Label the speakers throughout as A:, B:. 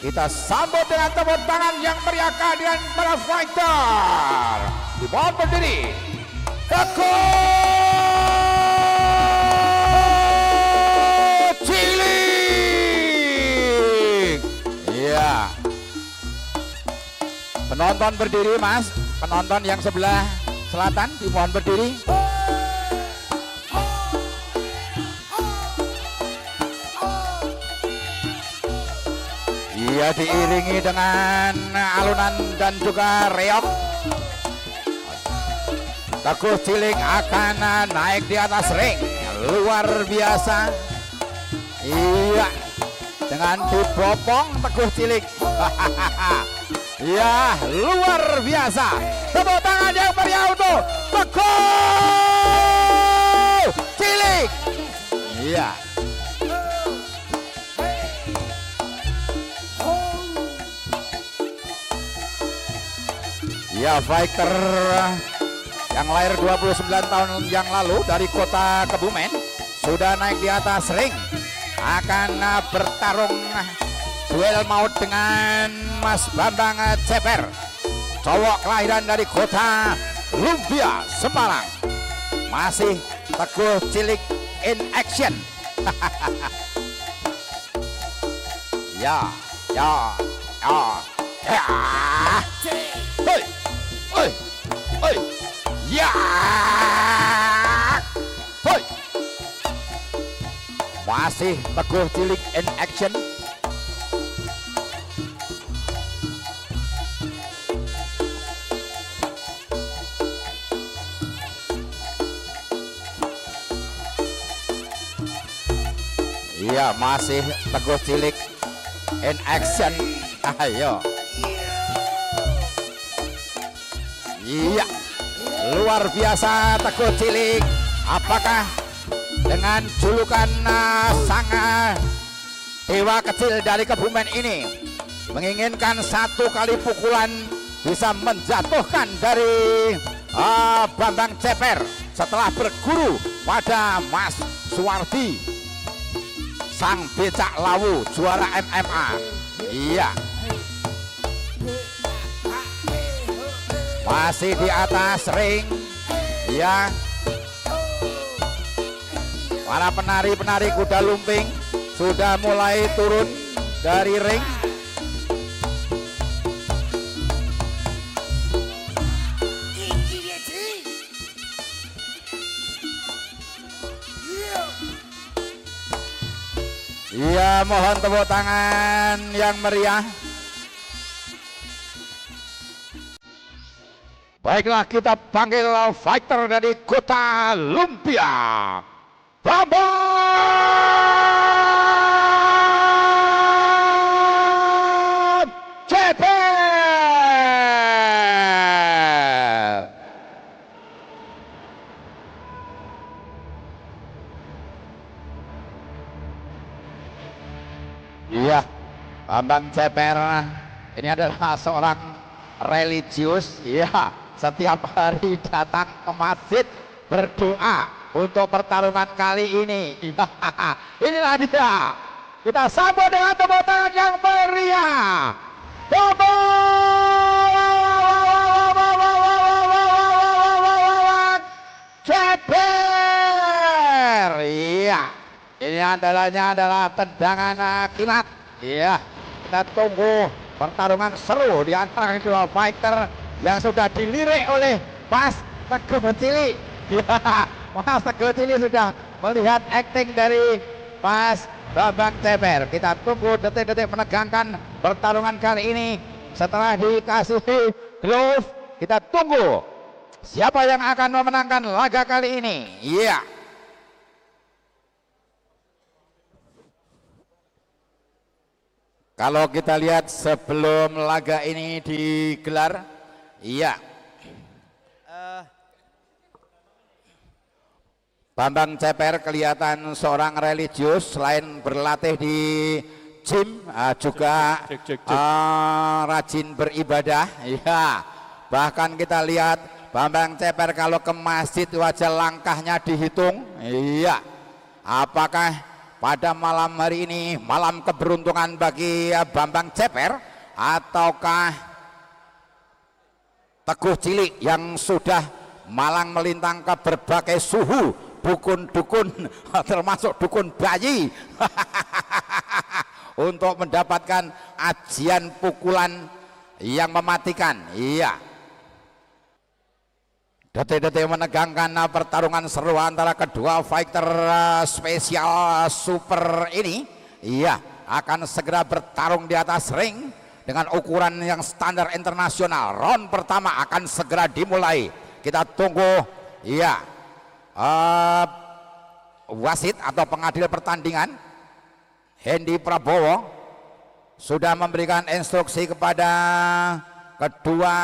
A: Kita sambut dengan tepuk tangan yang meriah kehadiran para fighter di bawah berdiri Teguh Cilik. Iya. Penonton berdiri, Mas. Penonton yang sebelah selatan dimohon berdiri. Ia diiringi dengan alunan dan juga reog. Teguh Cilik akan naik di atas ring, luar biasa. Iya, dengan dibopong Teguh Cilik. Ya, luar biasa. Tepuk tangan yang meriah untuk Teguh Cilik. Iya. Ya, fighter yang lahir 29 tahun yang lalu dari kota Kebumen sudah naik di atas ring, akan bertarung duel maut dengan Mas Bambang Ceper, cowok kelahiran dari kota Lumpia, Semarang. Masih Teguh Cilik in action. Ya, ya, ya, ya. Hei, hei, hei, ya, hei. Masih Teguh Cilik in action. Iya, masih Teguh Cilik in action. Ayo. Iya, luar biasa Teguh Cilik. Apakah dengan julukan sang dewa kecil dari Kebumen ini menginginkan satu kali pukulan bisa menjatuhkan dari Bambang Ceper setelah berguru pada Mas Suwardi, sang becak lawu juara MMA. Iya, masih di atas ring. Ya, para penari-penari kuda lumping sudah mulai turun dari ring. Iya, mohon tepuk tangan yang meriah. Baiklah, kita panggil fighter dari kota Lumpia, Bambang Ceper. Iya, Bambang Ceper ini adalah seorang religius. Iya, setiap hari datang ke masjid berdoa untuk pertarungan kali ini. Inilah dia. Kita sambut dengan tepuk tangan yang meriah. Bambang Ceper. Iya, ini adalah tendangan kilat. Iya, kita tunggu pertarungan seru di antara kedua fighter yang sudah dilirik oleh Mas Teguh Cilik. Mas Teguh Cilik sudah melihat acting dari Mas Bambang Ceper. Kita tunggu detik-detik menegangkan pertarungan kali ini. Setelah dikasih glove, kita tunggu siapa yang akan memenangkan laga kali ini. Iya. Kalau kita lihat sebelum laga ini digelar, iya, Bambang Ceper kelihatan seorang religius, selain berlatih di gym juga rajin beribadah. Iya, bahkan kita lihat Bambang Ceper kalau ke masjid wajah langkahnya dihitung. Iya, apakah pada malam hari ini, malam keberuntungan bagi Bambang Ceper ataukah Teguh Cilik yang sudah malang melintang ke berbagai suhu, dukun-dukun termasuk dukun bayi untuk mendapatkan ajian pukulan yang mematikan. Iya, detik-detik menegangkan pertarungan seru antara kedua fighter spesial super ini. Iya, akan segera bertarung di atas ring dengan ukuran yang standar internasional. Round pertama akan segera dimulai. Kita tunggu. Iya, wasit atau pengadil pertandingan Hendy Prabowo sudah memberikan instruksi kepada kedua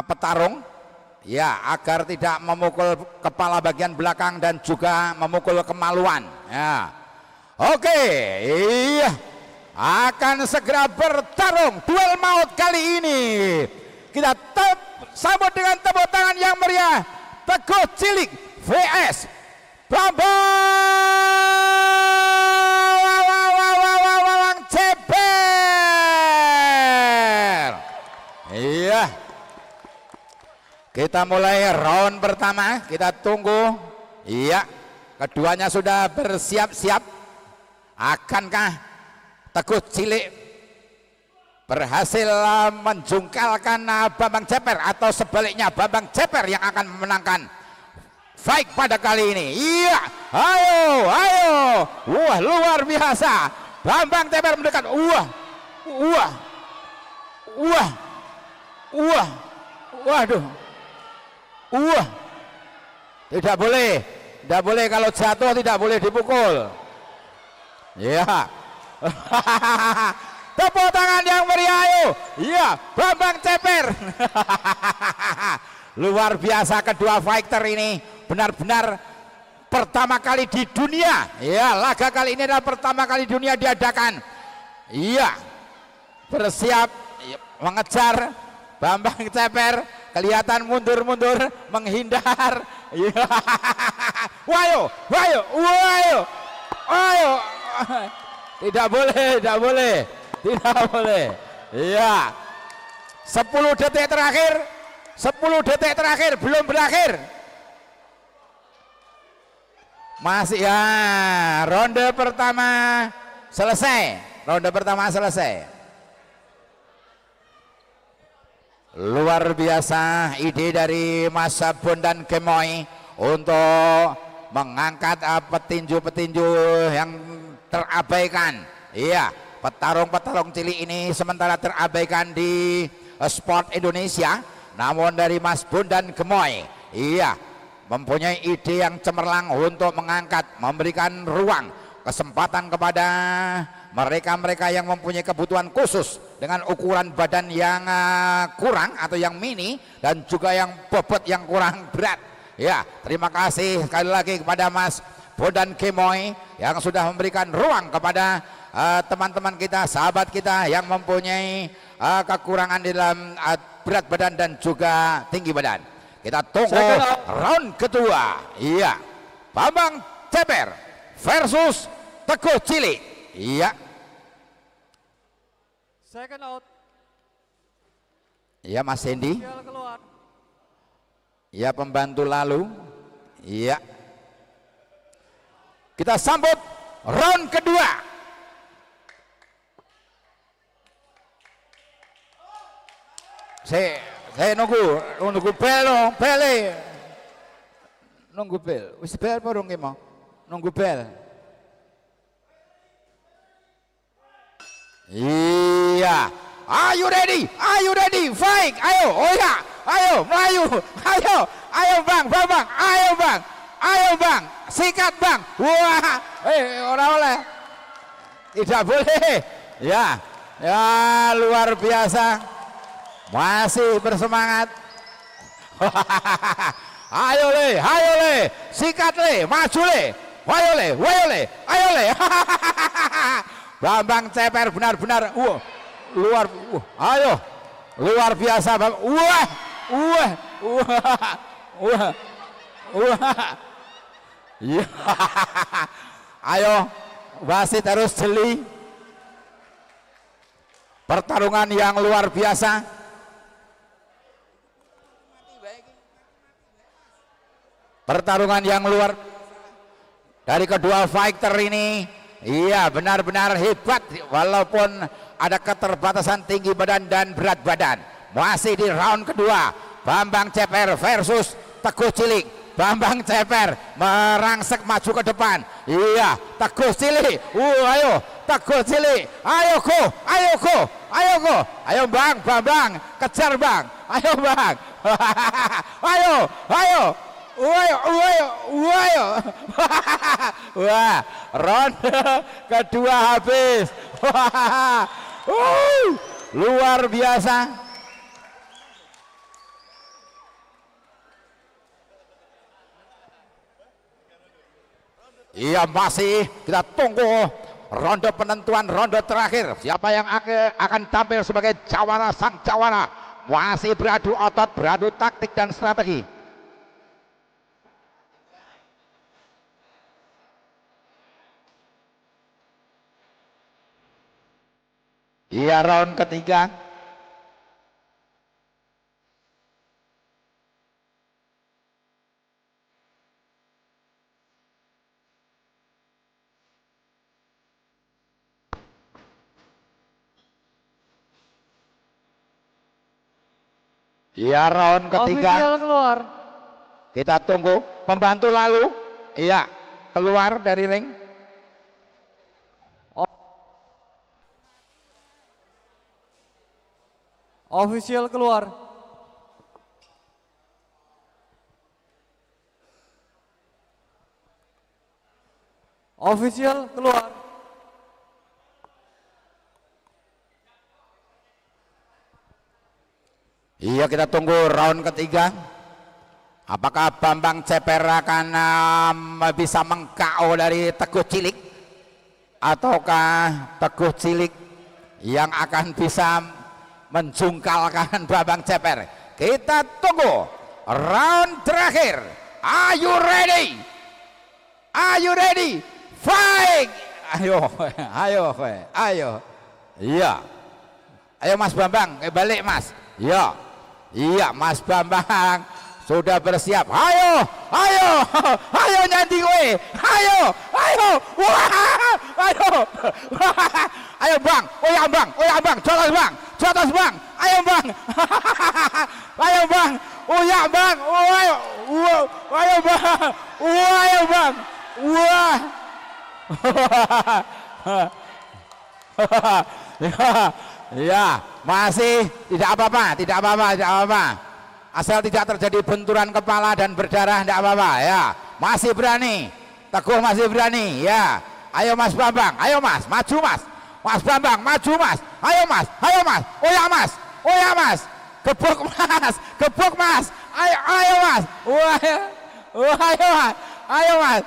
A: petarung, ya, agar tidak memukul kepala bagian belakang dan juga memukul kemaluan. Ya, oke, iya, akan segera bertarung duel maut kali ini. Kita sambut dengan tepuk tangan yang meriah. Teguh Cilik vs Bambang Ceper. Iya, kita mulai round pertama. Kita tunggu. Iya, keduanya sudah bersiap-siap. Akankah Teguh Cilik berhasil menjungkalkan Bambang Ceper, atau sebaliknya Bambang Ceper yang akan memenangkan fight pada kali ini? Iya, ayo, wah, luar biasa. Bambang Ceper mendekat, waduh, tidak boleh kalau jatuh tidak boleh dipukul. Ya. Tepuk tangan yang meriah, ayo. Iya, Bambang Ceper. Luar biasa, kedua fighter ini benar-benar pertama kali di dunia. Ya, laga kali ini adalah pertama kali dunia diadakan. Iya, bersiap mengejar. Bambang Ceper kelihatan mundur-mundur, menghindar. Iya. Wayo. Tidak boleh. Iya. 10 detik terakhir belum berakhir. Masih, ya, ronde pertama selesai. Luar biasa ide dari Mas Bondan Gemoy untuk mengangkat petinju-petinju yang terabaikan. Iya, petarung-petarung cilik ini sementara terabaikan di sport Indonesia. Namun dari Mas Bondan Gemoy, iya, mempunyai ide yang cemerlang untuk mengangkat, memberikan ruang, kesempatan kepada mereka-mereka yang mempunyai kebutuhan khusus dengan ukuran badan yang kurang atau yang mini, dan juga yang bobot yang kurang berat. Ya, terima kasih sekali lagi kepada Mas Bondan Gemoy yang sudah memberikan ruang kepada teman-teman kita, sahabat kita yang mempunyai kekurangan di dalam berat badan dan juga tinggi badan. Kita tunggu round kedua. Iya, Bambang Ceper versus Teguh Cilik. Iya.
B: Second out.
A: Iya, Mas Hendy. Iya, pembantu lalu. Iya. Kita sambut round kedua. Saya nunggu bel, nunggu bel. Wis bel apa dong mau? Nunggu bel. Iya. Are you ready? Fight. Ayo, oh ya. Ayo, melayu. Ayo Bang, Bambang. Ayo Bang. Sikat Bang. Wah, ora oleh. Tidak boleh. Ya, luar biasa. Masih bersemangat. Ayo le, sikat le, maju le. Ayo le. Bambang Ceper benar-benar luar biasa Bang. Ayo, wasit harus jeli. Pertarungan yang luar biasa. Pertarungan yang luar dari kedua fighter ini. Iya, benar-benar hebat walaupun ada keterbatasan tinggi badan dan berat badan. Masih di round kedua, Bambang Ceper versus Teguh Cilik. Bambang Ceper merangsek maju ke depan. Iya, Teguh Cilik. Ayo, Teguh Cilik. Ayo go, ayo go, ayo go. Ayo Bang, Bambang, kejar Bang. Ayo Bang. Ayo, ayo. Ayo. Wah, ronde kedua habis. Luar biasa. Iya, masih kita tunggu ronde penentuan, ronde terakhir. Siapa yang akan tampil sebagai jawara, sang jawara. Masih beradu otot, beradu taktik dan strategi. Iya, round ketiga. Iya, round ketiga.
B: Official keluar.
A: Kita tunggu pembantu lalu. Iya, keluar dari ring.
B: Official keluar. Official keluar.
A: Iya, kita tunggu round ketiga. Apakah Bambang Ceper akan bisa meng-KO dari Teguh Cilik, ataukah Teguh Cilik yang akan bisa menjungkalkan Bambang Ceper? Kita tunggu round terakhir. Are you ready? Are you ready? Fight! Ayo. Iya. Ayo Mas Bambang, balik Mas. Iya Mas Bambang sudah bersiap. Ayo nyanyi gue. Ayo. Ayo Bang. Oh ya Bang. Jotos Bang. Ayo Bang. Ayo Bang. Oh ya Bang. Ayo Bang. Wah. Ya, masih tidak apa-apa. Asal tidak terjadi benturan kepala dan berdarah, tidak apa-apa ya. Masih berani, Teguh masih berani ya. Ayo Mas Bambang, ayo Mas, maju Mas. Mas Bambang, maju Mas. Ayo Mas. Oh ya Mas. Gebuk Mas. Ayo Mas. Ayo Mas. Ayo Mas.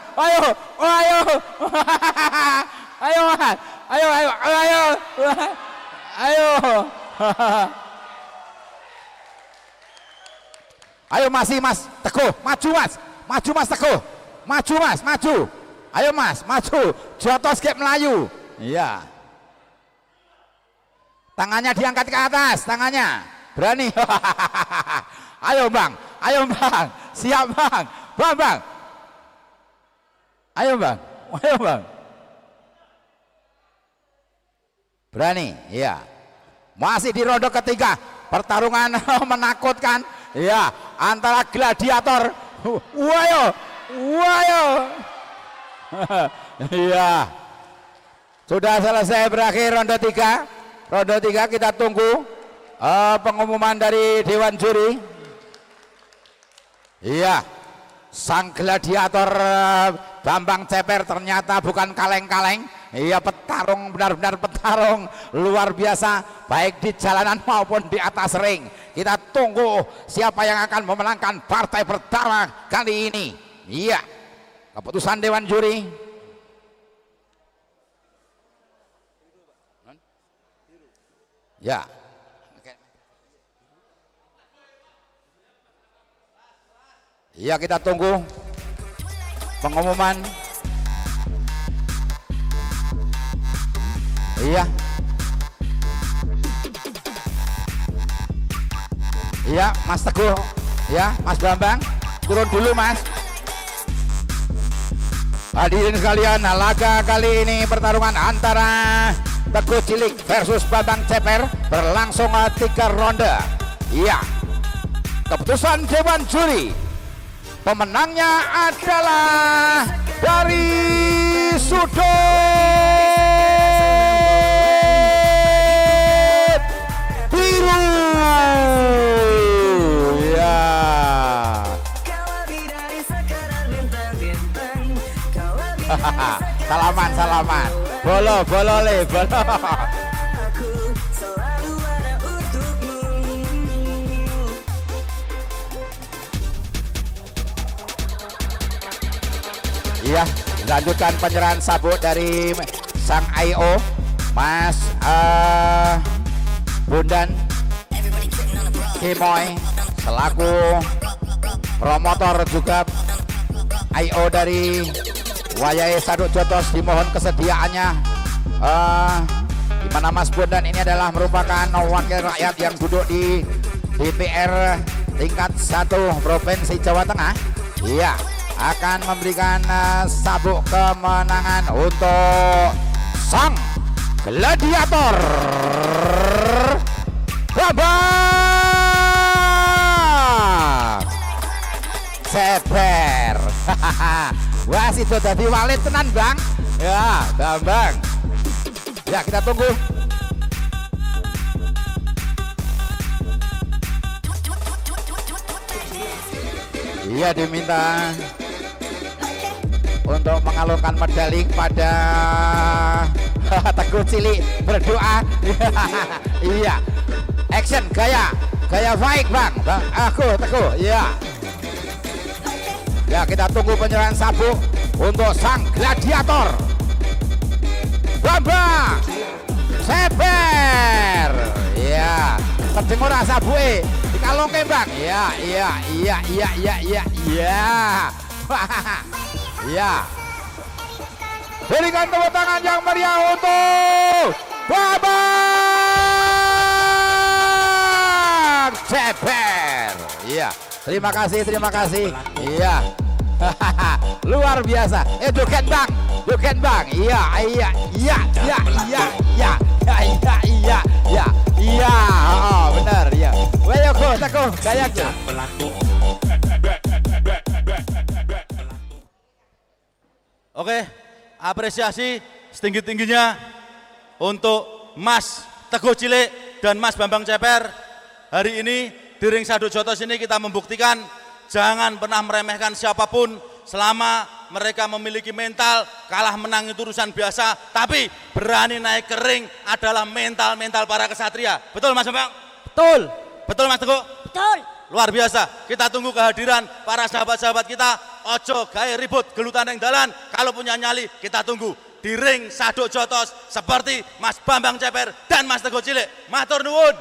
A: Ayo masih Mas Teguh, maju Mas Teguh, maju. Ayo Mas, maju. Jotos kayak Melayu. Iya. Tangannya diangkat ke atas, tangannya. Berani. Ayo Bang. Siap Bang. Bang. Ayo Bang. Berani, iya. Masih di ronde ketiga. Pertarungan menakutkan. Iya, antara gladiator. Wayo. Iya. Sudah selesai, berakhir ronde 3. Ronde 3 kita tunggu pengumuman dari Dewan Juri. Iya. Sang gladiator Bambang Ceper ternyata bukan kaleng-kaleng. Iya, petarung, benar-benar petarung luar biasa, baik di jalanan maupun di atas ring. Kita tunggu siapa yang akan memenangkan partai pertama kali ini. Iya, keputusan Dewan Juri. Ya. Iya, kita tunggu pengumuman Iya. Iya, Mas Teguh. Ya, Mas Bambang. Turun dulu, Mas. Hadirin sekalian, laga kali ini pertarungan antara Teguh Cilik versus Bambang Ceper berlangsung 3 ronde. Iya. Keputusan Dewan Juri, pemenangnya adalah dari sudut biru. Ya. Salaman. Bolo le, bolo. Iya, lanjutkan penyerahan sabuk dari sang IO, Mas Bundan Kimoy selaku promotor juga IO dari Wayai Saduk Jotos. Dimohon kesediaannya, di mana Mas Bundan ini adalah merupakan wakil rakyat yang duduk di DPR tingkat 1 Provinsi Jawa Tengah. Iya, akan memberikan sabuk kemenangan untuk sang gladiator Bambang Ceper. Wah, itu tadi walit tenan, Bang. Ya, Bambang. Ya, kita tunggu. Iya, diminta untuk mengalungkan medali kepada Teguh Cilik, berdoa. Iya, action, gaya baik, Bang. Aku Teguh. Iya. Ya, kita tunggu penyerahan sabuk untuk sang gladiator Bambang Ceper. Iya, terdengar sabuke dikalungke, Bang. Iya. Ya, berikan tepuk tangan yang meriah untuk Bambang Ceper. Iya, terima kasih. Iya, luar biasa. Joget Bang. Iya. Benar ya. Wayo go Teguh, gayanya.
C: Oke, apresiasi setinggi-tingginya untuk Mas Teguh Cilik dan Mas Bambang Ceper. Hari ini di ring Saduk Jotos ini kita membuktikan jangan pernah meremehkan siapapun selama mereka memiliki mental. Kalah menang itu urusan biasa, tapi berani naik ke ring adalah mental para kesatria. Betul Mas Bambang?
B: Betul.
C: Betul Mas Teguh?
D: Betul.
C: Luar biasa, kita tunggu kehadiran para sahabat-sahabat kita. Ojo gawe ribut gelutan yang dalan, kalau punya nyali kita tunggu di ring Saduk Jotos seperti Mas Bambang Ceper dan Mas Teguh Cilik. Matur nuwun.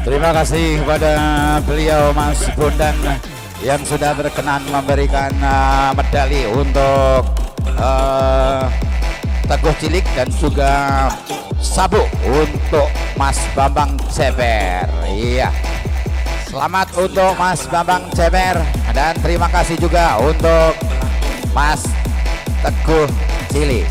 A: Terima kasih kepada beliau Mas Bundan yang sudah berkenan memberikan medali untuk Teguh Cilik dan juga sabuk untuk Mas Bambang Ceper. Iya, selamat untuk Mas Bambang Ceper dan terima kasih juga untuk Mas Teguh Cilik.